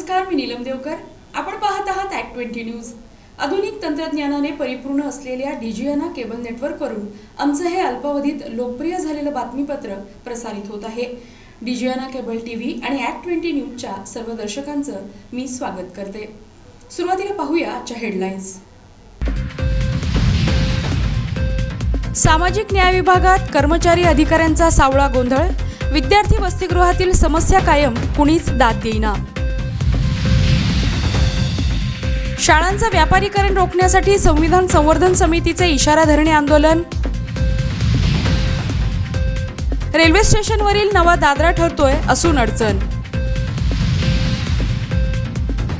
नमस्कार, मी नीलम देवकर। आपण पाहत आहात ॲक्ट 20 न्यूज। आधुनिक तंत्रज्ञानाने परिपूर्ण असलेल्या डिजियाना केबल नेटवर्कवरून आमचं हे अल्पावधीत लोकप्रिय झालेलं बातमीपत्र प्रसारित होत आहे। डिजियाना केबल टीव्ही आणि ॲक्ट 20 न्यूजच्या सर्व दर्शकांचं मी स्वागत करते। सुरुवातीला पाहूया आजच्या हेडलाईन्स। सामाजिक न्याय विभागात कर्मचारी अधिकाऱ्यांचा सावळा गोंधळ, विद्यार्थी वसतिगृहातील समस्या कायम, कुणीच दाद देईना। शाळांचं व्यापारीकरण रोखण्यासाठी संविधान संवर्धन समितीचे इशारा धरणे आंदोलन। रेल्वे स्टेशनवरील नवा दादरा ठरतोय असून अडचण।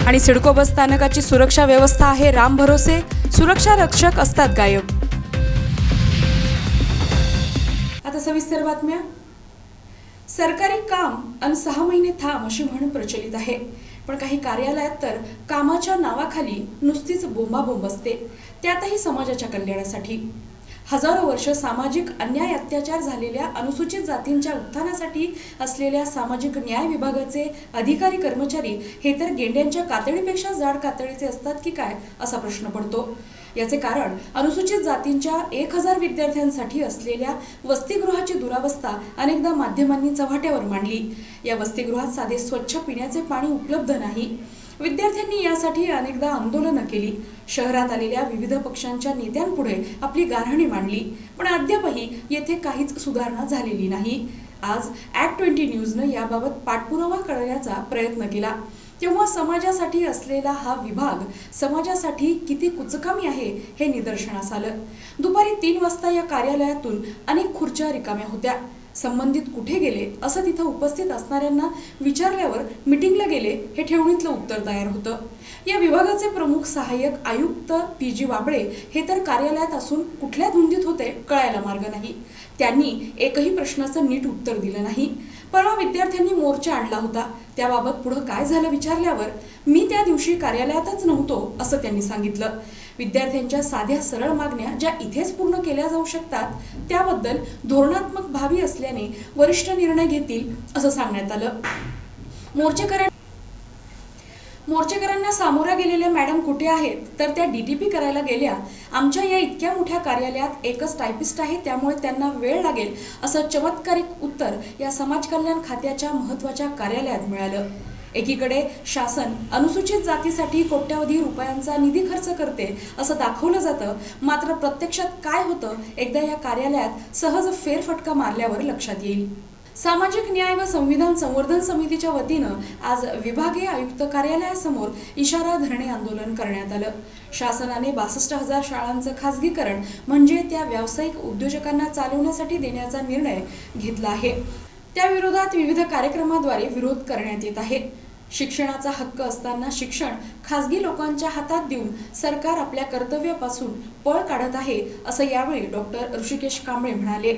आणि सिडको बस स्थानकाची सुरक्षा व्यवस्था आहे राम भरोसे, सुरक्षा रक्षक असतात गायब। आता सविस्तर बातम्या। सरकारी काम आणि 6 महिने थांब अशी म्हण प्रचलित आहे, पण काही कार्यालयात तर कामाच्या नावाखाली नुसतीच बोंबाबोंब असते, त्यातही समाजाच्या कल्याणासाठी। हजारो वर्ष सामाजिक अन्याय अत्याचार झालेल्या अनुसूचित जातींच्या उत्थानासाठी असलेल्या सामाजिक न्याय विभागाचे अधिकारी कर्मचारी हे तर गेंड्यांच्या कातडीपेक्षा जाड कातडीचे असतात की काय असा प्रश्न पडतो। याचे कारण अनुसूचित जातींच्या 1000 विद्यार्थ्यांसाठी असलेल्या वसतिगृहाची दुरावस्था अनेकदा माध्यमांनी चव्हाट्यावर मांडली। या वसतिगृहात साधे स्वच्छ पिण्याचे पाणी उपलब्ध नाही। विद्यार्थ्यांनी यासाठी अनेकदा आंदोलनं केली, शहरात आलेल्या विविध पक्षांच्या नेत्यांपुढे आपली गाऱ्हाणी मांडली, पण अद्यापही येथे काहीच सुधारणा झालेली नाही। आज ॲक्ट 20 न्यूजनं याबाबत पाठपुरावा करण्याचा प्रयत्न केला, तेव्हा समाजासाठी असलेला हा विभाग समाजासाठी किती कुचकामी आहे हे निदर्शनास आलं। दुपारी 3 वाजता या कार्यालयातून अनेक खुर्च्या रिकाम्या होत्या। संबंधित कुठे गेले असं तिथं उपस्थित असणाऱ्यांना विचारल्यावर मीटिंगला गेले हे ठेवणीतलं उत्तर तयार होतं। या विभागाचे प्रमुख सहाय्यक आयुक्त PG वाबळे हे तर कार्यालयात असून कुठल्या धुंदीत होते कळायला मार्ग नाही। त्यांनी एकही प्रश्नाचं नीट उत्तर दिलं नाही। परवा विद्यार्थ्यांनी मोर्चा आणला होता, त्याबाबत पुढे काय झालं विचारल्यावर मी त्या दिवशी कार्यालयातच नव्हतो असं त्यांनी सांगितलं। विद्यार्थ्यांच्या साध्या सरळ मागण्या ज्या इथेच पूर्ण केल्या जाऊ शकतात त्याबद्दल धोरणात्मक भावी असल्याने वरिष्ठ निर्णय घेतील असं सांगण्यात आलं। मोर्चेकरांना सामोऱ्या गेलेल्या मॅडम कुठे आहेत तर त्या DTP करायला गेल्या। आमच्या या इतक्या मोठ्या कार्यालयात एकच टायपिस्ट आहे, त्यामुळे त्यांना वेळ लागेल असं चमत्कारिक उत्तर या समाज कल्याण खात्याच्या महत्त्वाच्या कार्यालयात मिळालं। एकीकडे शासन अनुसूचित जातीसाठी कोट्यवधी रुपयांचा निधी खर्च करते असं दाखवलं जातं, मात्र प्रत्यक्षात काय होतं एकदा या कार्यालयात सहज फेरफटका मारल्यावर लक्षात येईल। सामाजिक न्याय व संविधान संवर्धन समितीच्या वतीनं आज विभागीय आयुक्त कार्यालयासमोर इशारा धरणे आंदोलन करण्यात आलं। शासनाने 62,000 शाळांचं खासगीकरण म्हणजे त्या व्यावसायिक उद्योजकांना चालवण्यासाठी देण्याचा निर्णय घेतला आहे। त्या विरोधात विविध कार्यक्रमाद्वारे विरोध करण्यात येत आहे। शिक्षणाचा हक्क असताना शिक्षण खासगी लोकांच्या हातात देऊन सरकार आपल्या कर्तव्यापासून पळ काढत आहे असं यावेळी डॉक्टर ऋषिकेश कांबळे म्हणाले।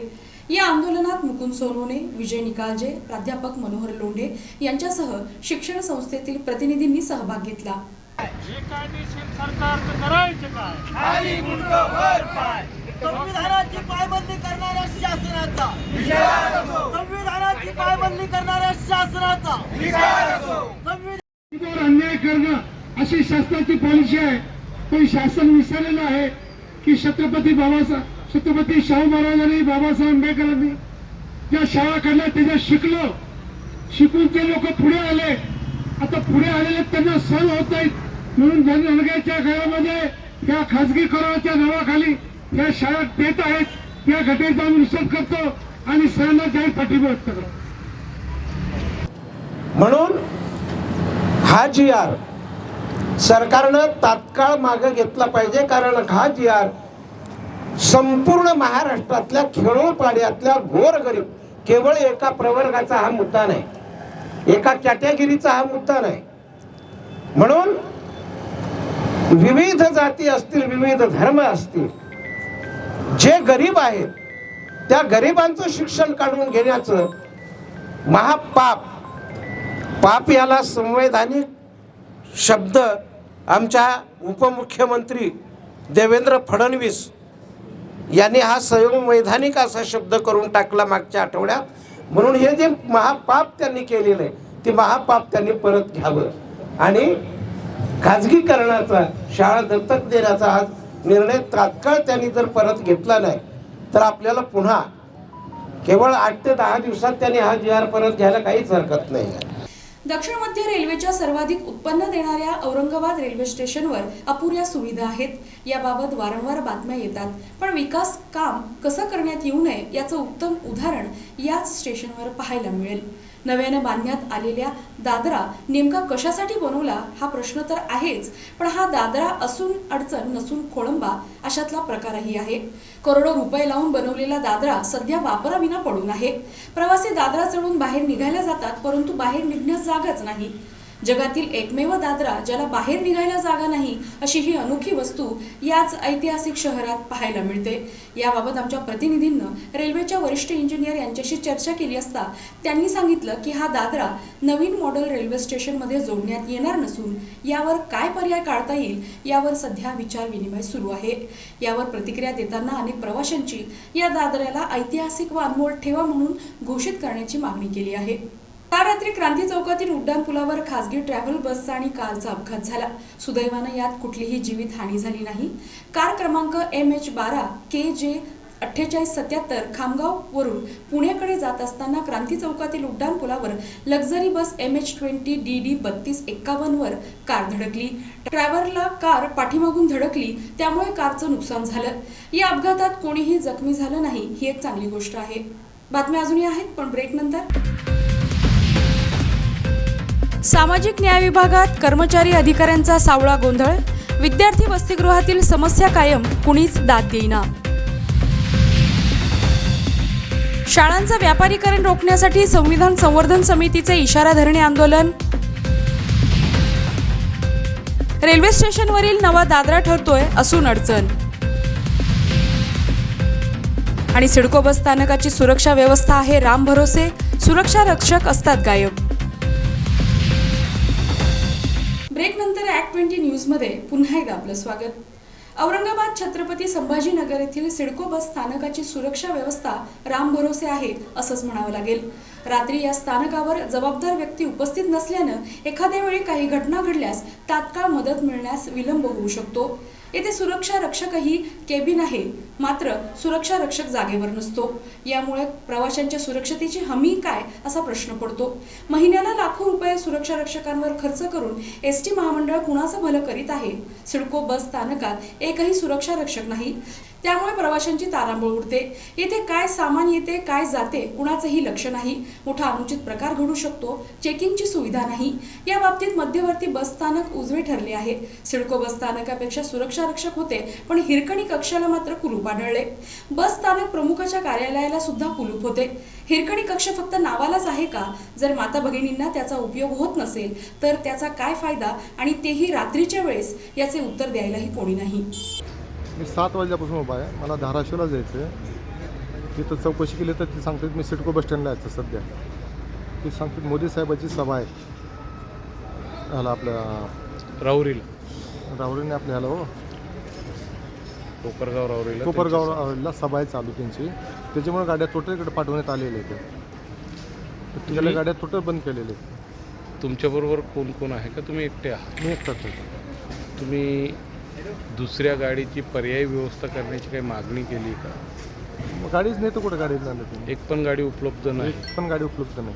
या आंदोलनात मुकुंद सोनवणे, विजय निकालजे, प्राध्यापक मनोहर लोंढे यांच्यासह शिक्षण संस्थेतील प्रतिनिधींनी सहभाग घेतला। संविधानाची पायबंदी करणाऱ्या शासनाचा अन्याय करणं अशी शासनाची पॉलिसी आहे, पण शासन विसरलेलं आहे की छत्रपती शाहू महाराजांनी, बाबासाहेब आंबेडकरांनी ज्या शाळा काढल्या त्याच्या शिकून ते लोक पुढे आले। आता पुढे आलेले त्यांना सहन होत नाहीत, म्हणून जनगणनेच्या काळामध्ये त्या खासगीकरणाच्या नावाखाली या शाळा देत आहेत। त्या घटनेचा आम्ही निषेध करतो आणि सर्वांना जाहीर पाठिंबा व्यक्त करतो। म्हणून हा GR सरकारनं तात्काळ मागे घेतला पाहिजे, कारण हा GR संपूर्ण महाराष्ट्रातल्या खेडोपाड्यातल्या गोरगरीब केवळ एका प्रवर्गाचा हा मुद्दा नाही, एका कॅटेगरीचा हा मुद्दा नाही। म्हणून विविध जाती असतील, विविध धर्म असतील, जे गरीब आहेत त्या गरिबांचं शिक्षण काढून घेण्याचं पाप याला संवैधानिक शब्द आमच्या उपमुख्यमंत्री देवेंद्र फडणवीस यांनी हा संवैधानिक असा शब्द करून टाकला मागच्या आठवड्यात। म्हणून हे जे महापाप त्यांनी केलेलं आहे ते महापाप त्यांनी परत घ्यावं। आणि खाजगीकरणाचा, शाळा दत्तक देण्याचा हा निर्णय तात्काळ त्यांनी जर परत घेतला नाही तर आपल्याला पुन्हा केवळ 8 ते 10 दिवसात त्यांनी हा जी आर परत घ्यायला काहीच हरकत नाही आहे. दक्षिण मध्य रेल्वेच्या सर्वाधिक उत्पन्न देणाऱ्या औरंगाबाद रेल्वे स्टेशनवर अपुऱ्या सुविधा आहेत. याबाबत वारंवार बातम्या येतात, पण विकास काम कसं करण्यात येऊ नये याचं उत्तम उदाहरण याच स्टेशनवर पाहायला मिळेल. नव्याने बांधण्यात आलेल्या दादरा नेमका कशासाठी बनवला हा प्रश्न तर आहेच, पण हा दादरा असून अडचण नसून खोळंबा अशातला प्रकारही आहे. करोडो रुपये लावून बनवलेला दादरा सध्या वापराविना पडून आहे. प्रवासी दादरा चढून बाहेर निघायला जातात, परंतु बाहेर निघण्यास जागाच नाही. जगातील एकमेव दादरा ज्याला बाहेर निघायला जागा नाही अशी ही अनोखी वस्तू याच ऐतिहासिक शहरात पाहायला मिळते. याबाबत आमच्या प्रतिनिधींनं रेल्वेच्या वरिष्ठ इंजिनियर यांच्याशी चर्चा केली असता त्यांनी सांगितलं की हा दादरा नवीन मॉडेल रेल्वे स्टेशनमध्ये जोडण्यात येणार नसून यावर काय पर्याय काढता येईल यावर सध्या विचार विनिमय सुरू आहे. यावर प्रतिक्रिया देताना अनेक प्रवाशांची या दादऱ्याला ऐतिहासिक व अनमोल ठेवा म्हणून घोषित करण्याची मागणी केली आहे. काल रात्री क्रांती चौकातील उड्डाण पुलावर खासगी ट्रॅव्हल बसचा आणि कारचा अपघात झाला. सुदैवानं यात कुठलीही जीवितहानी झाली नाही. कार क्रमांक MH12 KJ 4877 खामगाव वरून पुण्याकडे जात असताना क्रांती चौकातील उड्डाण पुलावर लक्झरी बस MH20 DD 3251 वर कार धडकली. ड्रायव्हरला कार पाठीमागून धडकली, त्यामुळे कारचं नुकसान झालं. या अपघातात कोणीही जखमी झालं नाही, ही एक चांगली गोष्ट आहे. बातम्या अजूनही आहेत, पण ब्रेक नंतर. सामाजिक न्याय विभागात कर्मचारी अधिकाऱ्यांचा सावळा गोंधळ. विद्यार्थी वसतिगृहातील समस्या कायम, कुणीच दाद देईना. शाळांचं व्यापारीकरण रोखण्यासाठी संविधान संवर्धन समितीचे इशारा धरणे आंदोलन. रेल्वे स्टेशनवरील नवा दादरा ठरतोय असून अडचण. आणि सिडको बस स्थानकाची सुरक्षा व्यवस्था आहे राम भरोसे, सुरक्षा रक्षक असतात गायब. ब्रेक नंतर ॲक्ट 20 न्यूजमध्ये पुन्हा एकदा आपलं स्वागत. औरंगाबाद छत्रपती संभाजीनगर येथील सिडको बस स्थानकाची सुरक्षा व्यवस्था राम भरोसे आहे असंच म्हणावं लागेल. रात्री या स्थानकावर जबाबदार व्यक्ती उपस्थित नसल्यानं एखाद्या वेळी काही घटना घडल्यास तात्काळ मदत मिळण्यास विलंब होऊ शकतो. येथे सुरक्षा रक्षकही केबिन आहे, मात्र सुरक्षा रक्षक जागेवर नसतो. यामुळे प्रवाशांच्या सुरक्षतेची हमी काय असा प्रश्न पडतो. महिन्याला लाखो रुपये सुरक्षा रक्षकांवर खर्च करून ST महामंडळ कुणाचं भलं करीत आहे. सिडको बस स्थानकात एकही सुरक्षा रक्षक नाही, त्यामुळे प्रवाशांची तारांबळ उडते. येथे काय सामान येते, काय जाते, कुणाचंही लक्ष नाही. मोठा अनुचित प्रकार घडू शकतो. चेकिंगची सुविधा नाही. या बाबतीत मध्यवर्ती बस स्थानक उजवे ठरले आहे. सिडको बस स्थानकापेक्षा सुरक्षा रक्षक होते, पण हिरकणी कक्षाला मात्र कुलूप आढळले. बस स्थानक प्रमुखाच्या कार्यालयाला सुद्धा कुलूप होते. हिरकणी कक्ष फक्त नावालाच आहे का? जर माता भगिनींना त्याचा उपयोग होत नसेल तर त्याचा काय फायदा, आणि तेही रात्रीच्या वेळेस, याचे उत्तर द्यायलाही कोणी नाही. मी 7 वाजल्यापासून उभा आहे. मला धाराशिवला जायचं आहे. तिथं चौकशी केली तर ती सांगते मी सिडको बस स्टँडला यायचं सध्या. ती सांगते मोदी साहेबाची सभा आहे ह्याला आपल्या राहुरीने आपल्या ह्याला हो कोपरगावला सभा आहे चालू त्यांची. त्याच्यामुळे गाड्या टोटल इकडे पाठवण्यात आलेल्या आहेत. तिकडल्या गाड्या टोटल बंद केलेल्या आहेत. तुमच्याबरोबर कोण कोण आहे का? तुम्ही एकटे आहात? मी एकटाच आहे. तुम्ही दुसऱ्या गाडीची पर्यायी व्यवस्था करण्याची काही मागणी केली का? गाडीच नाही तर कुठं गाडीच नाही. एक पण गाडी उपलब्ध नाही. एक पण गाडी उपलब्ध नाही.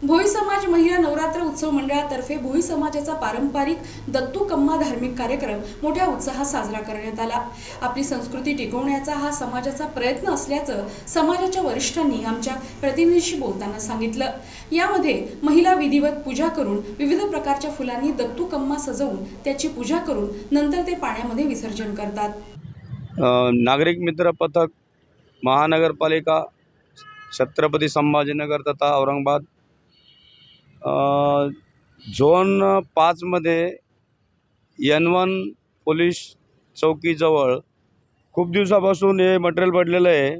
भोई समाज महिला नवरात्र उत्सव मंडळातर्फे भोई समाजाचा पारंपरिक दत्तू कम्मा धार्मिक कार्यक्रम मोठ्या उत्साहात साजरा करण्यात आला. आपली संस्कृती टिकवण्याचा हा समाजाचा प्रयत्न असल्याचं समाजाच्या वरिष्ठांनी आमच्या प्रतिनिधीशी बोलताना सांगितलं. यामध्ये महिला विधिवत पूजा करून विविध प्रकारच्या फुलांनी दत्तू कम्मा सजवून त्याची पूजा करून नंतर ते पाण्यामध्ये विसर्जन करतात. नागरिक मित्र पथक महानगरपालिका छत्रपती संभाजीनगर तथा औरंगाबाद झोन 5 मध्ये N1 पोलीस चौकीजवळ खूप दिवसापासून हे मटेरियल पडलेलं आहे.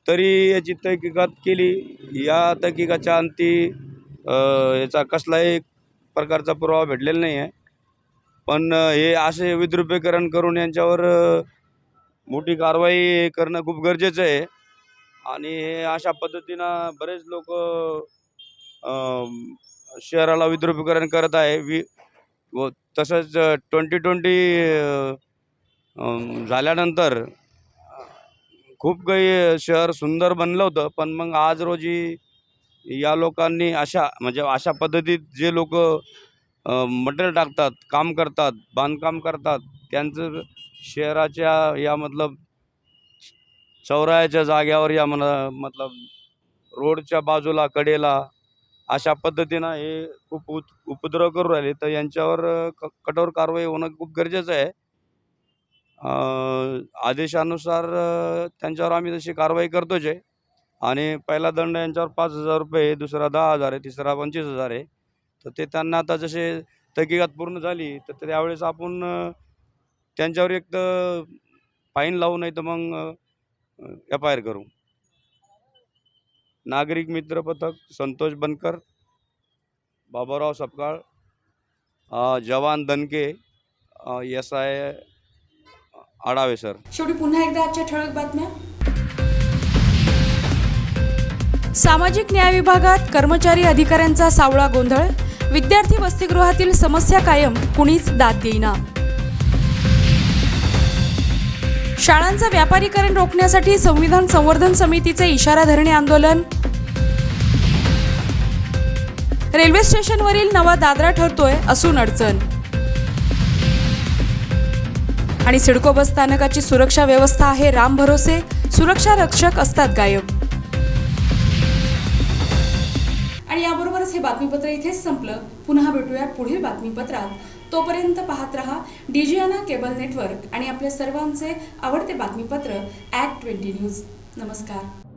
तरी याची तहकीकात केली. या तहकीकाच्या अंती याचा कसलाही प्रकारचा पुरावा भेटलेला नाही आहे. पण हे असे विद्रुपीकरण करून यांच्यावर मोठी कारवाई करणं खूप गरजेचं आहे. आणि हे अशा पद्धतीनं बरेच लोक शहराला विद्रुपीकरण करत आहे. व तसंच 2020 झाल्यानंतर खूप काही शहर सुंदर बनलं होतं, पण मग आज रोजी या लोकांनी अशा पद्धतीत जे लोक मटेरियल टाकतात, काम करतात, बांधकाम करतात, त्यांचं शहराच्या या मतलब चौराह्याच्या जाग्यावर या मतलब रोडच्या बाजूला कडेला अशा पद्धतीनं हे खूप उपद्रव करू राहिले. तर यांच्यावर कठोर कारवाई होणं खूप गरजेचं आहे. आदेशानुसार त्यांच्यावर आम्ही तशी कारवाई करतोच आहे. आणि पहिला दंड यांच्यावर 5,000 रुपये, दुसरा 10,000 आहे, तिसरा 25,000 आहे. तर ते त्यांना आता जसे तहकीकात पूर्ण झाली तर त्यावेळेस आपण त्यांच्यावर एक तर फाईन लावू, नाही तर मग FIR करू. नागरिक मित्र पथक संतोष बनकर, बाबाराव सपकाळ, जवान दणके, SI आडावे सर. शेवटी पुन्हा एकदा आजच्या ठळक बातम्या. सामाजिक न्याय विभागात कर्मचारी अधिकाऱ्यांचा सावळा गोंधळ. विद्यार्थी वसतिगृहातील समस्या कायम, कुणीच दाद देईना. शाळांचं व्यापारीकरण रोखण्यासाठी संविधान संवर्धन समितीचे इशारा धरणे आंदोलन. रेल्वे स्टेशनवरील नवा दादरा ठरतोय असून अडचण. आणि सिडको बस स्थानकाची सुरक्षा व्यवस्था आहे राम भरोसे, सुरक्षा रक्षक असतात गायब. आणि याबरोबरच हे बातमीपत्र इथेच संपलं. पुन्हा भेटूया पुढील बातमीपत्रात. तोपर्यंत पाहत रहा डिजियाना केबल नेटवर्क आणि आपल्या सर्वांचे आवडते बातमीपत्र @20 न्यूज. नमस्कार.